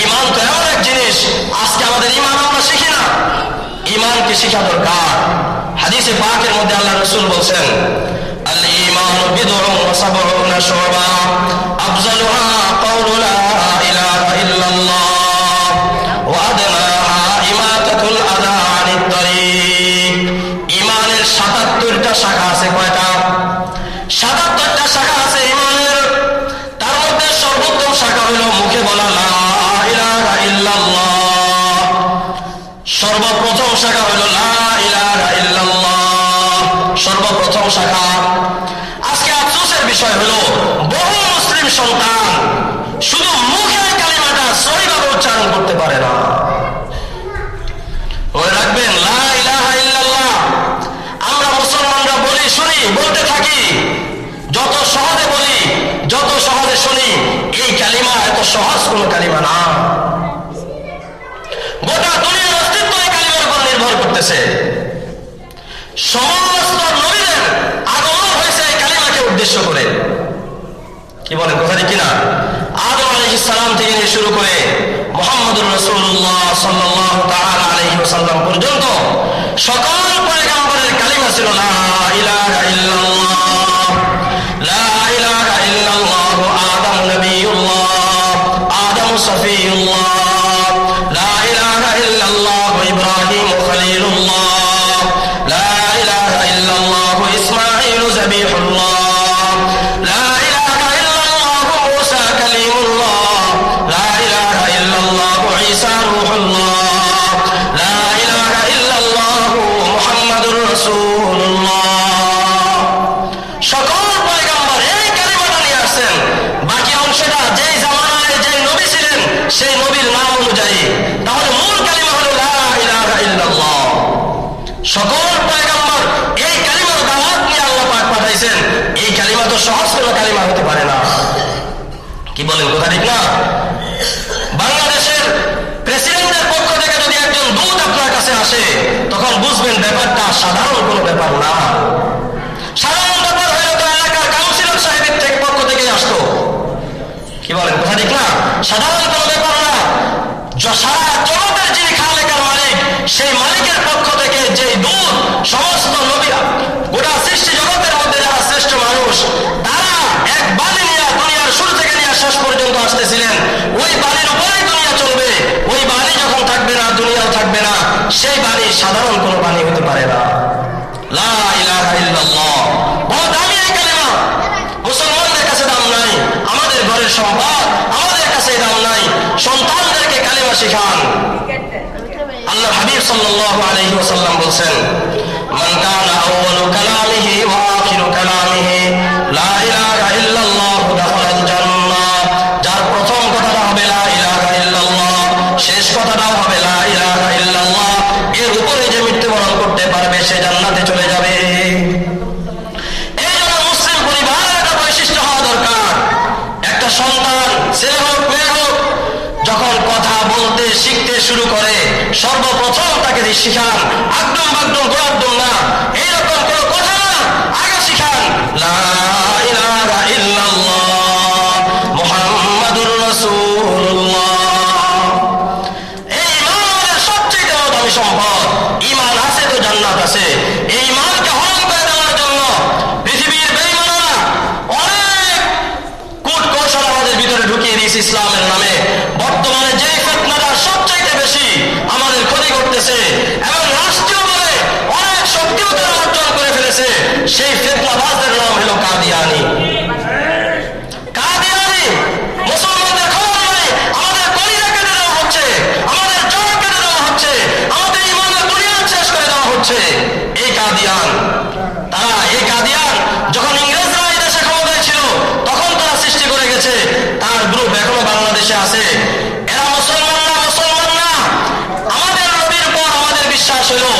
ঈমান তো এমন এক জিনিস, আজকে আমাদের ঈমান আমরা শিখি না, ঈমানকে শিখা দরকার। হাদিসে পাকের মধ্যে আল্লাহ রাসূল বলছেন, আল ঈমানু বিদউন ওয়া সাবউনা শুবা আফজালুহা কাউলু লা ইলাহা ইল্লাল্লাহ ওয়া আদনাহা ইমাতাতুল আযা আনিত তরিক। ঈমানের ৭৭টা শাখা আছে। কয়টা? ৭৭টা শাখা আছে ঈমানের। তার মধ্যে সর্বোত্তম শাখা হলো মুখে বলা লা ইলাহা ইল্লাল্লাহ। সর্বপ্রথম শাখা হলো লা ইলাহা ইল্লাল্লাহ, সর্বপ্রথম শাখা। আজকে আফসোসের বিষয় হলো বহু মুসলিম সন্তান শুধু মুখে কালিমাটা সহিভাবে উচ্চারণ করতে পারে না। মনে রাখবেন, লা ইলাহা ইল্লাল্লাহ আমরা মুসলমানরা বলি, শুনি, বলতে থাকি, যত সহজে বলি, যত সহজে শুনি, এই কালিমা এত সহজ কোন কালিমা না। গোটা দুনিয়ার অস্তিত্ব এই কালিমার উপর নির্ভর করতেছে। সমস্ত নবীদের আগমন হয়েছে এই কালিমাকে উদ্দেশ্য করে। কি বলেন কথা ঠিক কিনা? আদম আলাইহিস সালাম থেকে নিয়ে শুরু করে মুহাম্মদুর রাসূলুল্লাহ সাল্লাল্লাহু তাআলা আলাইহি ওয়াসাল্লাম পর্যন্ত সকল পয়গম্বরের কালিমা ছিল লা ইলাহা ইল্লাল্লাহ। লা ইলাহা ইল্লাল্লাহ আদম নবিয়ুল্লাহ, আদম সফিয়ুল্লাহ। লা ইলাহা ইল্লাল্লাহ ইব্রাহিম খলিলুল্লাহ। লা ইলাহা ইল্লাল্লাহ ইসমাঈল যাবিহুল্লাহ। লা ইলাহা ইল্লাল্লাহ মুসা কালিমুল্লাহ। লা ইলাহা ইল্লাল্লাহ ঈসা রূহুল্লাহ। লা ইলাহা ইল্লাল্লাহ মুহাম্মাদুর রাসূলুল্লাহ। সকল পয়গম্বর এই কালিমাটা নিয়ে আসছেন। বাকি অংশটা যেই জামানায় যেই নবী ছিলেন সেই নবীর নাম অনুযায়ী। তাহলে মূল কালিমা হলো লা ইলাহা ইল্লাল্লাহ। সকল পয়গম্বর এই কালিমার দাওয়াত নিয়ে আল্লাহ পাক পাঠাইছেন। এই কালিমা তো সহজ কোনো কালিমা হতে পারে না। কি বলেন কথা ঠিক না? বাংলাদেশের প্রেসিডেন্টের পক্ষ থেকে যদি একজন দূত আপনার কাছে আসে তখন বুঝবেন ব্যাপারটা সাধারণ কোনো ব্যাপার না। সাধারণ ব্যাপার হয়ে তো এলাকার কাউন্সিলর সাহেবের থেকে পক্ষ থেকে আসতো। কি বলেন কথা ঠিক না? সাধারণ কোনো ব্যাপার না। সারা জগতের যিনি খালেকার মালিক, সেই মালিকের পক্ষ থেকে যে দূত, সমস্ত নবীরা, গোটা সৃষ্টি জগতের মধ্যে যারা শ্রেষ্ঠ মানুষ, তারা এক বাণী নিয়ে দুনিয়ার শুরু থেকে নিয়ে শেষ পর্যন্ত আসতেছিলেন। ওই বাণীর উপরেই দুনিয়া চলবে। ওই বাণী যখন থাকবে না, দুনিয়াও থাকবে না। সেই বাণী সাধারণ কোনো বাণী হতে পারে না। লা ইলাহা ইল্লাল্লাহ বড় দামি এই কালিমা। মুসলমানদের কাছে দাম নাই, আমাদের ঘরের সম্পদ, আমাদের কাছে দাম নাই। সন্তানদেরকে কালিমা শিখান। আল্লাহ হাবিব সাল্লাল্লাহু আলাইহি ওয়াসাল্লাম বলেন, মান কানা আউয়ালু কালামিহি ওয়া আখিরু কালামিহি লা ইলাহা ইল্লাল্লাহ দাখালাল জান্নাহ। যার প্রথম কথাটা হবে লা ইলাহা ইল্লাল্লাহ, শেষ কথাটাও হবে লা ইলাহা ইল্লাল্লাহ, এর উপরে যে মৃত্যুবরণ করতে পারবে সে জান্নাতে চলে যাবে। এই জন্য মুসলিম পরিবারের একটা বৈশিষ্ট্য হওয়া দরকার। একটা সন্তান, ছেলে হোক মেয়ে হোক, যখন কথা বলতে শিখতে শুরু করে সর্বপ্রথম তাকে শিখান আকদম বাকদম গোলাপদম না, এইরকম কোন কথা না, আগে শিখান লা ইলাহা ইল্লাল্লাহ মুহাম্মাদুর রাসূলুল্লাহ। এই ঈমান আমাদের সবচেয়ে বড় দামি সম্পদ। ঈমান আছে তো জান্নাত আছে। এই ঈমানকে হরণ করে দেওয়ার জন্য পৃথিবীর বেঈমানরা অনেক কূট কৌশল আমাদের ভিতরে ঢুকিয়ে দিয়েছে ইসলামের নামে। বর্তমানে যে ফিতনাটা সবচাইতে বেশি আমাদের ক্ষতি করতেছে এবং রাষ্ট্রীয় সেই ফিতনাবাজদের নাম হলো কাদিয়ানি। কাদিয়ানি মুসলমানদের খবর নাই, আমাদের কলিজা কেটে দেওয়া হচ্ছে, আমাদের জড় কেটে দেওয়া হচ্ছে, আমাদের ইমানের বুনিয়াদ শেষ করে দেওয়া হচ্ছে। এই কাদিয়ান, তারা এই কাদিয়ান যখন ইংরেজরা এই দেশে ক্ষমতায় ছিল তখন তারা সৃষ্টি করে গেছে, তার গ্রুপ এখনো বাংলাদেশে আছে। এরা মুসলমান না, মুসলমান না। আমাদের নবীর পর আমাদের বিশ্বাস হলো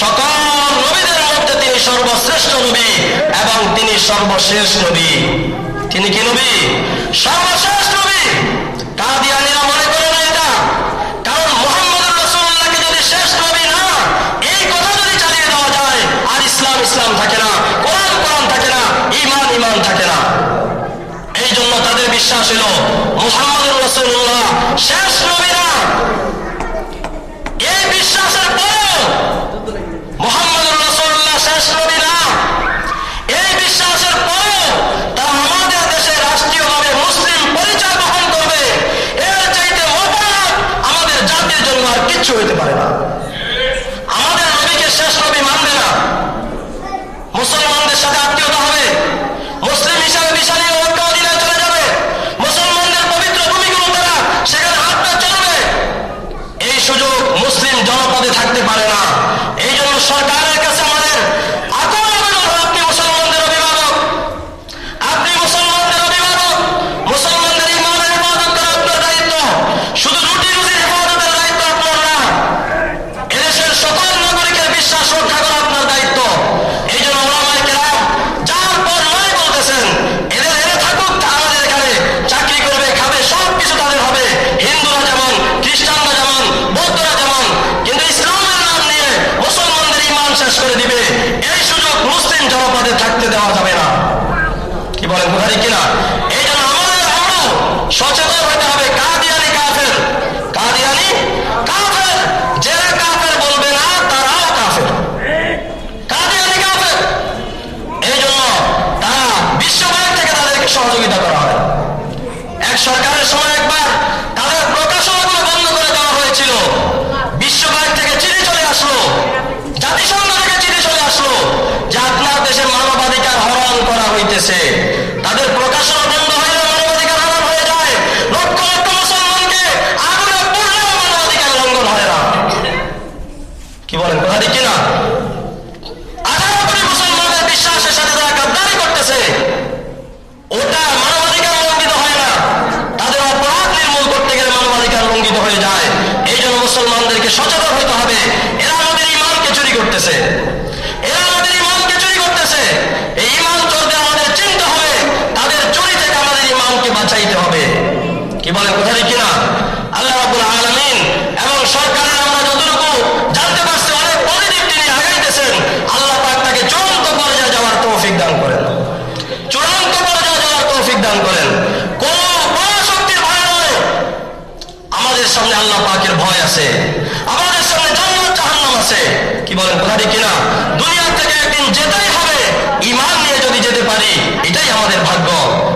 সকল নবীদের মধ্যে তিনি সর্বশ্রেষ্ঠ নবী এবং তিনি সর্বশেষ নবী। তিনি কি নবী? সর্বশেষ নবী। কাদিয়ানীরা মনে করে না এটা, কারণ মুহাম্মদুর রাসূলুল্লাহকে যদি শেষ নবী না এই কথা যদি চালিয়ে দেওয়া যায় আর ইসলাম ইসলাম থাকে না, কোরআন কোরআন থাকে না, ঈমান ঈমান থাকে না। এই জন্য তাদের বিশ্বাস হলো মুহাম্মদুর রাসূলুল্লাহ শেষ নবী না। এই বিশ্বাসের পরেও মুহাম্মদুর রাসূলুল্লাহ শেষ নবী না, এই বিশ্বাসের পরেও তারা আমাদের দেশে রাষ্ট্রীয়ভাবে মুসলিম পরিচয় বহন করবে, এর চাইতে অপরাধ আমাদের জাতির জন্য আর কিচ্ছু হইতে পারে না। আমাদের নবীকে শেষ নবী মানবে না, মুসলমানদের সাথে আত্মীয়তা হবে, মুসলিম হিসাবে বিশালী ঐক্য অধীনে চলে যাবে, মুসলমানদের পবিত্র ভূমিগুলো তারা সেখানে হাতটা চলবে, এই সুযোগ মুসলিম জনপদে থাকতে পারে না। এই জন্য সরকারের কাছে আমাদের আকুল আবেদন, আপনি মুসলমানদের অভিভাবক, আপনি মুসলমানদের অভিভাবক, মুসলমানদের ইমানের হেফাজত করা আপনার দায়িত্ব, শুধু রুটি রুজির হেফাজতের দায়িত্ব আপনার না, এদেশের সকল নাগরিকের বিশ্বাস রক্ষা করা আপনার দায়িত্ব। এই জন্য ওলামায়ে কেরাম যার পর নয় বলতেছেন এদের এনে থাকুক, আমাদের এখানে চাকরি করবে, খাবে, সব কিছু তাদের হবে, হিন্দুরা যেমন, খ্রিস্টানরা যেমন, বৌদ্ধরা যেমন, কিন্তু ইসলামের নাম নিয়ে মুসলমানদের ইমান শেষ করে দিবে, এই সুযোগ মুসলিম জনপদে থাকতে দেওয়া যাবে না। কি বলেন বুখারী কিনা? এই জন্য আমরাও সচেতন হতে হবে। কাদিয়ানি কাফের, কাদিয়ানি কাফের, যারা কাফের বলবে না তারাও কাফের, কাদিয়ানি কাফের। এই জন্য তারা বিশ্বব্যাংক থেকে তাদেরকে সহযোগিতা করা হয়। এক সরকারের সময় একবার তাদের প্রকাশনাগুলো বন্ধ করে দেওয়া হয়েছিল, বিশ্বব্যাংক থেকে চিঠি চলে আসলো, জাতিসংঘ থেকে চিঠি চলে আসলো যে আপনার দেশে মানবাধিকার হরণ করা হইতেছে। তাদের প্রকাশনা বন্ধ হয়ে মানবাধিকার হরণ হয়ে যায়, লক্ষ লক্ষ মুসলমানকে আগুনে পুড়লেও মানবাধিকার লঙ্ঘন হয় না। কি বলেন বুখারী কিনা? 18 কোটি মুসলমানের বিশ্বাসের সাথে তারা গাদ্দারি করতেছে, ওটা মানবাধিকার লঙ্ঘিত হয় না, তাদের অপরাধ নির্মূল করতে গেলে মানবাধিকার লঙ্ঘিত হয়ে যায়। এই জন্য মুসলমানদেরকে সচেতন হতে হবে। এরা আমাদের ইমানকে চুরি করতেছে, এরা আমাদের ইমানকে চুরি করতেছে। এই ইমান চোরদের আমাদের চিনতে হবে, তাদের চুরি থেকে আমাদের ইমানকে বাঁচাইতে হবে। কি বলেন বুখারী কিনা? আল্লাহ রাব্বুল আলামিন এবং সরকারের আমরা যতটুকু জানতে পারছি অনেক পজিটিভ তিনি আগাইতেছেন। আল্লাহ পাক তাকে চূড়ান্ত পর্যায়ে যাওয়ার তৌফিক দান করেন, চূড়ান্ত পর্যায়ে যাওয়ার তৌফিক দান করেন। কোন বড় শক্তির ভয় নয়, আমাদের সামনে আল্লাহ পাকের ভয় আছে, আমাদের সামনে জান্নাত জাহান্নাম আছে। কি বলেন বুখারী কিনা? দুনিয়া থেকে একদিন যেতেই হবে, ঈমান নিয়ে যদি যেতে পারি এটাই আমাদের ভাগ্য।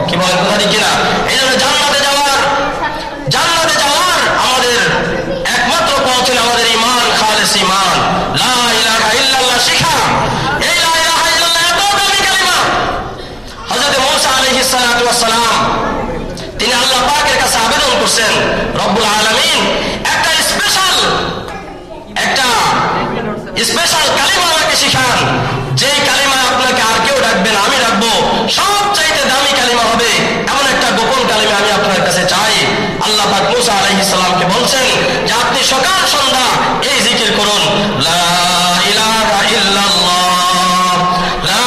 কি বলেন বুখারী কিনা? এই জন্য জান্নাতে যাওয়ার আমাদের একমাত্র পথ হলো আমাদের ঈমান, খালেস ঈমান, লা ইলাহা ইল্লাল্লাহ শিখা। এই লা ইলাহা ইল্লাল্লাহ এত দামি কালিমা। হযরত মূসা আলাইহিস সালাতু ওয়াস সালাম তিনি আল্লাহ পাকের কাছে আবেদন করছেন, রব্বুল আলামিন একটা স্পেশাল কালিমা আমাকে শিখান, যেই কালিমা আপনাকে আর কেউ ডাকবে না, আমি ডাকবো, সবচাইতে দামি কালিমা হবে, এমন একটা গোপন কালিমা আমি আপনার কাছে চাই। আল্লাহ পাক মূসা আলাইহিস সালামকে বলছেন যে আপনি সকাল সন্ধ্যা এই জিকির করুন, লা ইলাহা ইল্লাল্লাহ, লা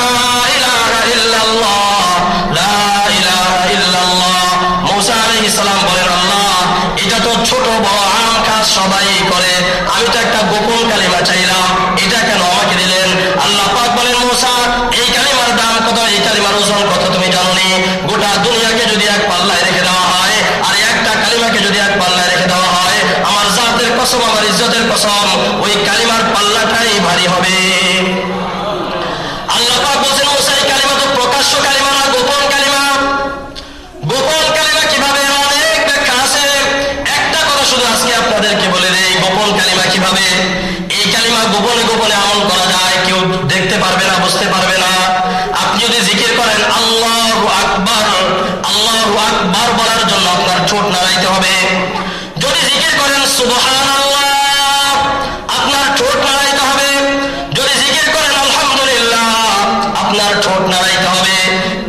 ইলাহা ইল্লাল্লাহ, লা ইলাহা ইল্লাল্লাহ। মূসা আলাইহিস সালাম বলেন, আল্লাহ এটা তো ছোট বড় আম কাজ সবাই করে, আমি তো একটা গোপন কালিমা চাইলাম, এটা কেন আমাকে দিলেন? আল্লাহ পাক বলেন, মূসা এই কালিমার দাম কত, এই কালিমার ওজন কত তুমি জানোনি? গোটা দুনিয়াকে যদি এক পাল্লায় রেখে দেওয়া হয় আর একটা কালিমাকে যদি এক পাল্লায় রেখে দেওয়া হয়, আমার জাতের কসম, আমার ইজ্জতের কসম, ওই কালিমার পাল্লাটাই ভারী হবে। আল্লাহ পাক বলেন, মূসা এই কালিমা তো প্রকাশ্য কালিমা না, গোপন কালিমা। গোপন কালিমা কিভাবে? অনেক ব্যাখ্যা আছে, একটা কথা শুধু আজকে আপনাদেরকে বলে দেই, গোপন কালিমা কিভাবে? এই কালিমা গোপনে গোপনে আমল করা যায়, কেউ দেখতে পারবে না, বুঝতে পারবে না। যদি জিকির করেন আল্লাহু আকবার, আল্লাহু আকবার বলার জন্য আপনার ঠোঁট নাড়াইতে হবে। যদি জিকির করেন সুবহানাল্লাহ, আপনার ঠোঁট নাড়াইতে হবে। যদি জিকির করেন আলহামদুলিল্লাহ, আপনার ঠোঁট নাড়াইতে হবে।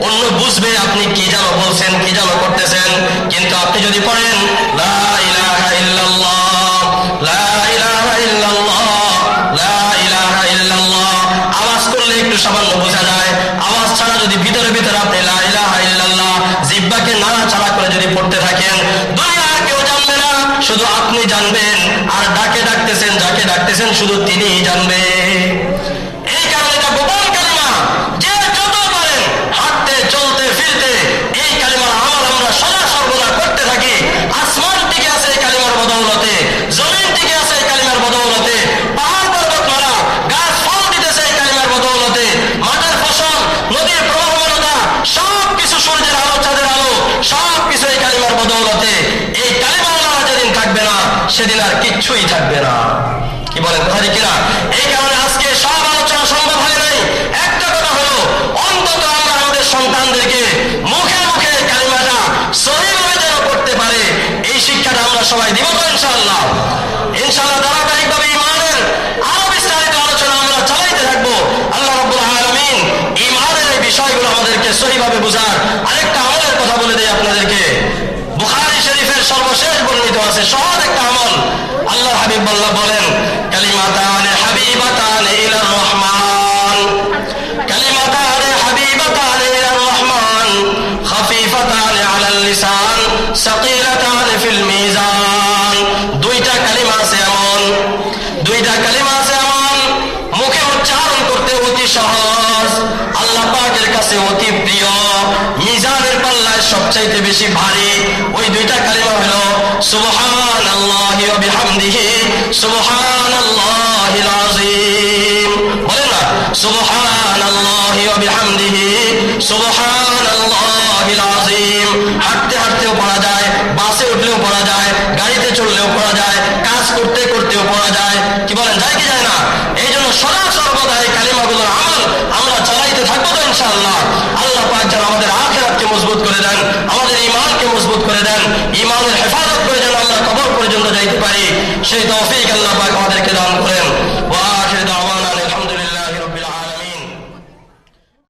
অন্য বুঝবে আপনি কি যেন বলছেন, কি যেন করতেছেন। কিন্তু আপনি যদি পড়েন লা ইলাহা ইল্লাল্লাহ, লা ইলাহা ইল্লাল্লাহ, লা ইলাহা ইল্লাল্লাহ, আওয়াজ করলে একটু সামান্য বোঝা যায়। আওয়াজ ছাড়া যদি ভিতরে ভিতরে আপনি লা ইলাহা ইল্লাল্লাহ জিহ্বাকে নাড়াচাড়া করে যদি পড়তে থাকেন, দুনিয়ার কেউ জানবে না, শুধু আপনি জানবেন। আর ডাকে ডাকতেছেন, যাকে ডাকতেছেন শুধু তিনিই জানবে। এই কারণে এটা গোপন কালিমা। যে যত পারেন হাঁটতে চলতে ফিরতে এই কালিমার আমল আমরা সদা সর্বদা করতে থাকি। আসমান টিকে আছে এই কালিমার বদৌলতে, জমিন টিকে আছে এই কালিমার বদৌলতে, পাহাড় পর্বত মারা গাছ ফল দিতেছে এই কালিমার বদৌলতে, মাঠের ফসল, নদীর প্রবাহমানতা সব কিছু, সূর্যের আলো, চাঁদের আলো সব কিছু এই কালিমার বদৌলতে। এই কালিমা যেদিন থাকবে না সেদিন আর কিচ্ছুই থাকবে না। কি বলেন, কথা ঠিক কিনা? এই কারণে আজকে সব আলোচনা সম্ভব হয় নাই। একটা কথা হলো, অন্তত আমরা আমাদের সন্তানদেরকে মুখে মুখে কালিমাটা সহিভাবে যেন করতে পারে, এই শিক্ষাটা আমরা সবাই দিব তো ইনশাআল্লাহ। ইনশাআল্লাহ ধারাবাহিকভাবে ঈমানের আরো বিস্তারিত আলোচনা আমরা চালাইতে থাকবো। আল্লাহ রাব্বুল আলামিন ঈমানের এই বিষয়গুলো আমাদেরকে সহিভাবে বুঝার আরেকটা আমলের কথা বলে দেই আপনাদেরকে। বুখারী শরীফের সর্বশেষ বর্ণিত আছে সহজ একটা আমল। আল্লাহর হাবিব বলেন, কালিমাতানে হাবিবাতানে ইলার রহমান, কালিমাতানে হাবিবাতানে ইলার রহমান, খাফিফাতানে আলাল লিসান, সাকিলাতানে ফিল মিজান। দুইটা কালিমা আছে এমন, দুইটা কালিমা আছে এমন, মুখে উচ্চারণ করতে অতি সহজ, আল্লাহ পাকের কাছে অতি প্রিয়, মিজানের পাল্লায় সবচাইতে বেশি ভারী। ওই দুইটা কালিমা হলো সুবহানাল্লাহি ওয়া বিহামদিহি সুবহানাল্লাহিল আযীম। বলেন না, সুবহানাল্লাহি ওয়া বিহামদিহি সুবহানাল্লাহিল আযীম। হাঁটতে হাঁটতেও পড়া যায়, বাসে উঠলেও পড়া যায়, গাড়িতে চললেও পড়া যায়, কাজ করতে করতেও পড়া যায়। কি বলেন, যায় কি যায় না? এই জন্য সদা সর্বদা এই কালিমাগুলোর আমল আমরা চালাইতে থাকবো তো ইনশাআল্লাহ। আল্লাহ পাক যেন আমাদের আখিরাতকে মজবুত করে দেন, আমাদের ঈমানকে মজবুত করে দেন, ঈমানের হেফাজত করে যেন আমরা কবর পর্যন্ত যাইতে পারি, সেই তৌফিক আল্লাহ পাক আমাদেরকে দান করেন।